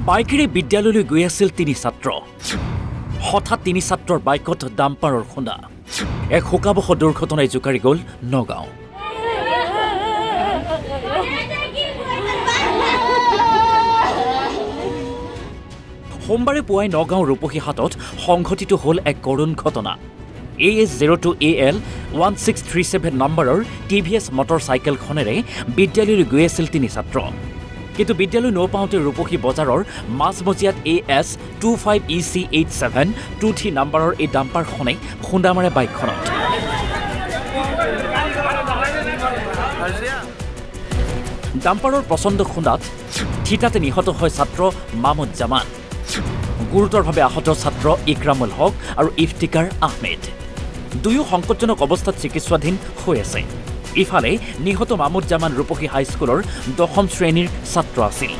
বাইকেৰে বিদ্যালয়লৈ গৈ আছিল 3 ছাত্ৰ হঠাৎ 3 ছাত্ৰৰ বাইকত ডাম্পাৰৰ খুন্দা এক শোকাবহ দুৰ্ঘটনাই জোকাৰি গ'ল নগাঁও সোমবাৰে পুৱাই নগাঁও ৰূপহীহাটত সংঘটিত হ'ল এক কৰুণ ঘটনা AS02AL 1637 নম্বৰৰ TVS মটৰচাইকেলখনেৰে বিদ্যালয়লৈ গৈ আছিল 3 ছাত্ৰ কিন্তু বিদ্যালয় নপাওঁতে ৰূপহী বজাৰৰ মাজমজিয়াত AS25EC87 23 নম্বৰৰ এই ডাম্পাৰখনে খুন্দা মাৰে বাইকখনত ডাম্পাৰৰ প্ৰচণ্ড খুন্দাত থিতাতে নিহত হয় ছাত্ৰ মামুদ জামান গুৰুতৰভাৱে আহত ছাত্ৰ ইকৰামুল হক আৰু ইফতিকাৰ আহমেদ দুয়ো সংকটজনক অৱস্থাত চিকিৎসাধীন হৈ আছে ইফালে নিহত মামুদ জামান ৰূপহী হাইস্কুলৰ 10ম শ্ৰেণীৰ ছাত্ৰ আছিল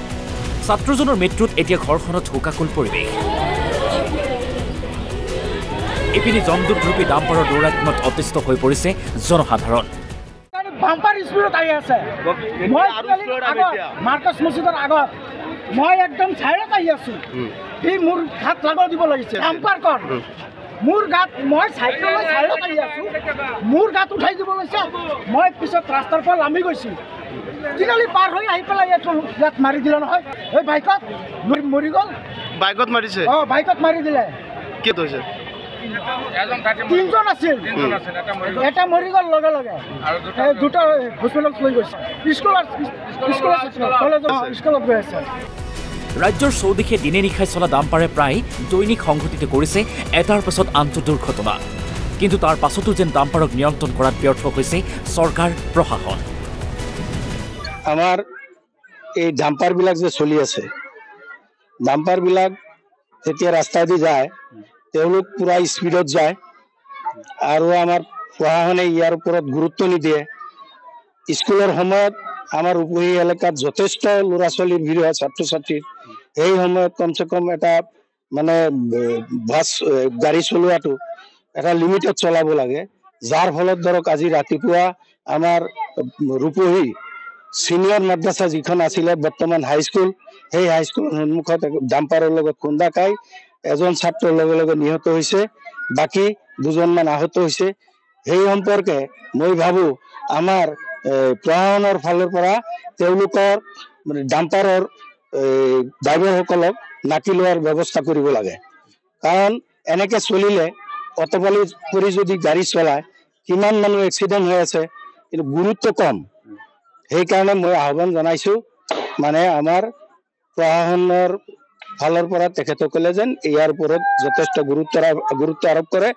ছাত্ৰজনৰ মৃত্যুত এতিয়া ঘৰখনত শোকাকুল পৰিৱেশ ইপিনে জমদূতৰূপী ডাম্পাৰৰ দৌৰাত্ম্যত অতিষ্ঠ হৈ পৰিছে জনসাধাৰণ বাম্পাৰ স্পিডত আহি আছে মই মাৰ্কাছ মছজিদৰ আগত মই একদম ছাইডত আহি আছো সি মোৰ হাত লগাই দিব লাগিছে ডাম্পাৰ কৰ মোৰ গাত মই চাইকেলৰ ছাইডত আহি আছো মোৰ গাত উঠাই দিব লাগিছে মই পিছত ৰাস্তাৰ পৰা নামি গৈছো তিনিআলি পাৰ হৈ আহি পেলাই ইয়াত মাৰি দিলে নহয় এই বাইকত মৰি গ'ল বাইকত মাৰিছে বাইকত মাৰি দিলে কি হৈছে 3জন আছিল এটা মৰি গ'ল লগে লগে দুটা হস্পিটেলত লৈ গৈছে স্কুলত গৈ আছে ৰাজ্যৰ চৌদিশে দিনে নিশাই চলা ডাম্পাৰে প্ৰায় দৈনিক সংঘটিত কৰিছে এটাৰ পাছত আনটো দুৰ্ঘটনা কিন্তু তাৰ পাছতো যেন ডাম্পাৰক নিয়ন্ত্ৰণ কৰাত ব্যৰ্থ হৈছে চৰকাৰ প্ৰশাসন আমাৰ এই ডাম্পাৰবিলাক যে চলি আছে ডাম্পাৰবিলাক যেতিয়া ৰাস্তাইদি যায় তেওঁলোক পুৰা স্পীডত যায় আৰু আমাৰ প্ৰশাসনে ইয়াৰ ওপৰত গুৰুত্ব নিদিয়ে স্কুলৰ সময়ত আমাৰ ৰূপহী এলেকাত যথেষ্ট ল'ৰা ছোৱালীৰ ভিৰ হয় ছাত্ৰ ছাত্ৰীৰ এই সময়ত কমচে কম এটা মানে বাছ গাড়ী চলোৱাটো এটা লিমিটত চলাব লাগে যাৰ ফলত ধৰক আজি ৰাতিপুৱা আমাৰ ৰূপহী চিনিয়ৰ মাদ্ৰাছা যিখন আছিলে বৰ্তমান হাইস্কুল সেই হাইস্কুলৰ সন্মুখত ডাম্পাৰৰ লগত খুন্দা খাই এজন ছাত্ৰৰ লগে লগে নিহত হৈছে বাকী দুজনমান আহত হৈছে সেই সম্পৰ্কে মই ভাবো আমাৰ প্ৰশাসনৰ ফালৰ পৰা তেওঁলোকৰ ডাম্পাৰৰ ড্ৰাইভাৰসকলক নাকি লোৱাৰ ব্যৱস্থা কৰিব লাগে কাৰণ এনেকে চলিলে অটপালি কৰি যদি গাড়ী চলায় কিমান মানুহ এক্সিডেণ্ট হৈ আছে কিন্তু গুৰুত্ব কম সেইকাৰণে মই আহ্বান জনাইছো মানে আমাৰ প্ৰশাসনৰ ফালৰ পৰা তেখেতসকলে যেন ইয়াৰ ওপৰত যথেষ্ট গুৰুত্ব আৰোপ কৰে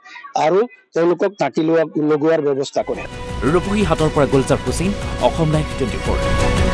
আৰু তেওঁলোকক নাকি লগোৱাৰ ব্যৱস্থা কৰে ৰূপহীহাটৰ পৰা গুলজাৰ হুছেইন অসম লাইভ 24